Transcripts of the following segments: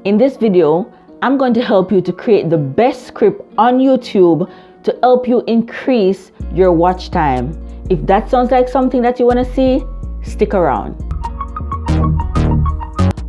In this video, I'm going to help you to create the best script on YouTube to help you increase your watch time. If that sounds like something that you want to see, stick around.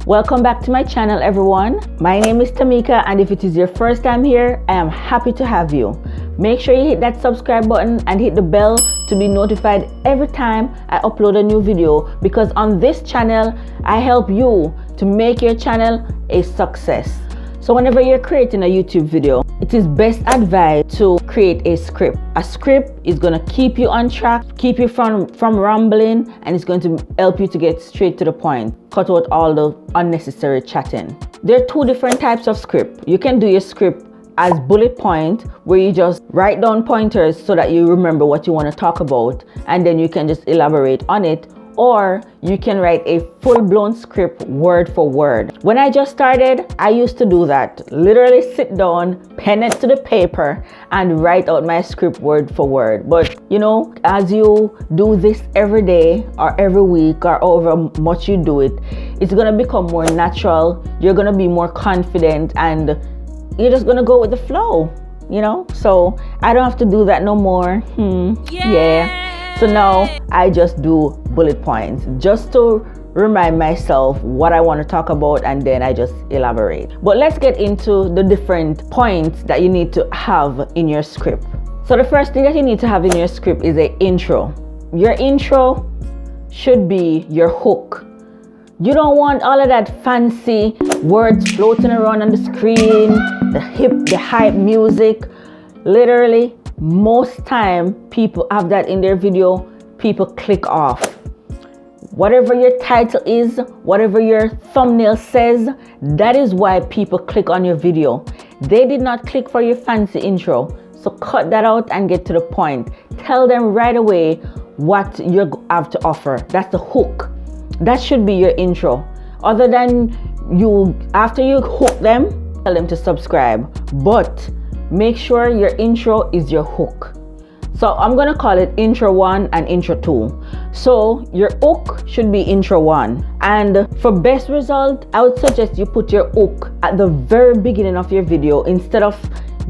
Welcome back to my channel, everyone. My name is Tamika, and if it is your first time here, I am happy to have you. Make sure you hit that subscribe button and hit the bell to be notified every time I upload a new video, because on this channel, I help you to make your channel a success. So whenever you're creating a YouTube video, it is best advised to create a script. A script is going to keep you on track, keep you from rambling, and it's going to help you to get straight to the point. Cut out all the unnecessary chatting. There are two different types of script. You can do your script as bullet point, where you just write down pointers so that you remember what you want to talk about, and then you can just elaborate on it. Or you can write a full-blown script word for word. When I just started, I used to do that. Literally sit down, pen it to the paper, and write out my script word for word. But you know, as you do this every day or every week or however much you do it, it's gonna become more natural. You're gonna be more confident, and you're just gonna go with the flow, you know? So I don't have to do that no more. Yeah. So now I just do bullet points just to remind myself what I want to talk about, and then I just elaborate. But let's get into the different points that you need to have in your script. So the first thing that you need to have in your script is an intro. Your intro should be your hook. You don't want all of that fancy words floating around on the screen, the hype music. Literally, most time people have that in their video, people click off. Whatever your title is, whatever your thumbnail says, that is why people click on your video. They did not click for your fancy intro. So cut that out and get to the point. Tell them right away what you have to offer. That's the hook. That should be your intro. Other than after you hook them, tell them to subscribe. But make sure your intro is your hook. So I'm gonna call it intro 1 and intro 2. So your hook should be intro 1. And for best result, I would suggest you put your hook at the very beginning of your video instead of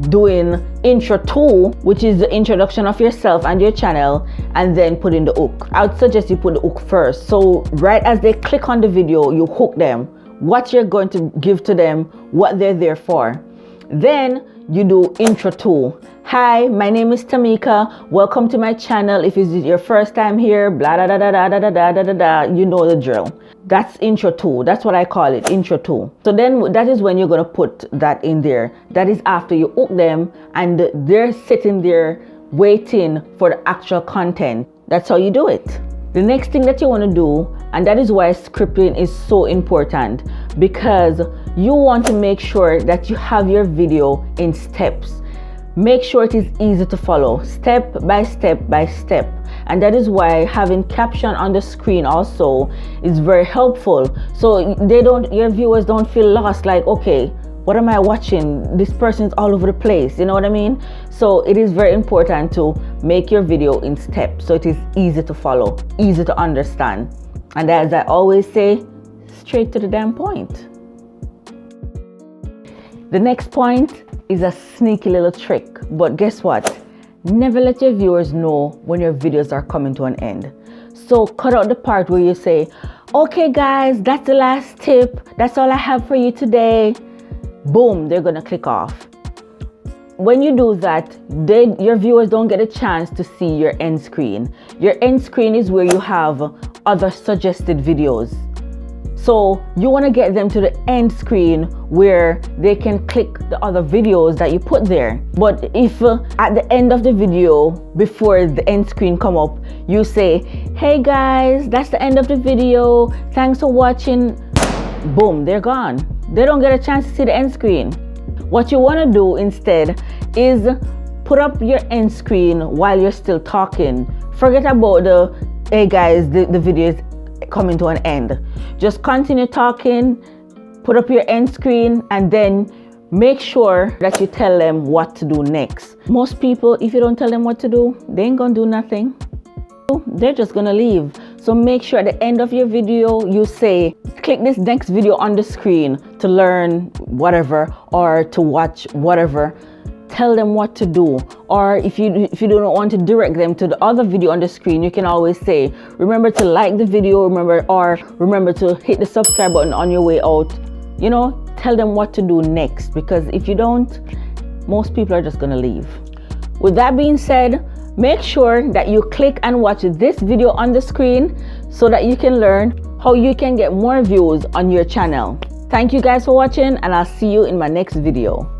doing intro 2, which is the introduction of yourself and your channel, and then put in the hook. I would suggest you put the hook first. So right as they click on the video, you hook them, what you're going to give to them, what they're there for. Then you do intro 2. Hi, my name is Tamika. Welcome to my channel. If it's your first time here, blah da da da da da da da da da, you know the drill. That's intro 2. That's what I call it, intro 2. So then that is when you're gonna put that in there. That is after you hook them and they're sitting there waiting for the actual content. That's how you do it. The next thing that you want to do, and that is why scripting is so important, because you want to make sure that you have your video in steps. Make sure it is easy to follow, step by step by step. And that is why having caption on the screen also is very helpful. So your viewers don't feel lost, like, okay, what am I watching? This person is all over the place. You know what I mean? So it is very important to make your video in steps so it is easy to follow, easy to understand. And as I always say, straight to the damn point. The next point is a sneaky little trick, but guess what? Never let your viewers know when your videos are coming to an end. So cut out the part where you say, okay guys, that's the last tip. That's all I have for you today. Boom, they're gonna click off. When you do that, your viewers don't get a chance to see your end screen. Your end screen is where you have other suggested videos. So you want to get them to the end screen where they can click the other videos that you put there. But if at the end of the video, before the end screen come up, you say, hey guys, that's the end of the video. Thanks for watching. Boom, they're gone. They don't get a chance to see the end screen. What you want to do instead is put up your end screen while you're still talking. Forget about hey guys, the video is coming to an end. Just continue talking, put up your end screen, and then make sure that you tell them what to do next. Most people, if you don't tell them what to do, they ain't gonna do nothing. They're just gonna leave. So make sure at the end of your video you say, click this next video on the screen to learn whatever or to watch whatever. Tell them what to do. Or if you don't want to direct them to the other video on the screen, you can always say, remember to like the video, remember to hit the subscribe button on your way out. You know, tell them what to do next, because if you don't, most people are just gonna leave. With that being said, make sure that you click and watch this video on the screen so that you can learn how you can get more views on your channel. Thank you guys for watching, and I'll see you in my next video.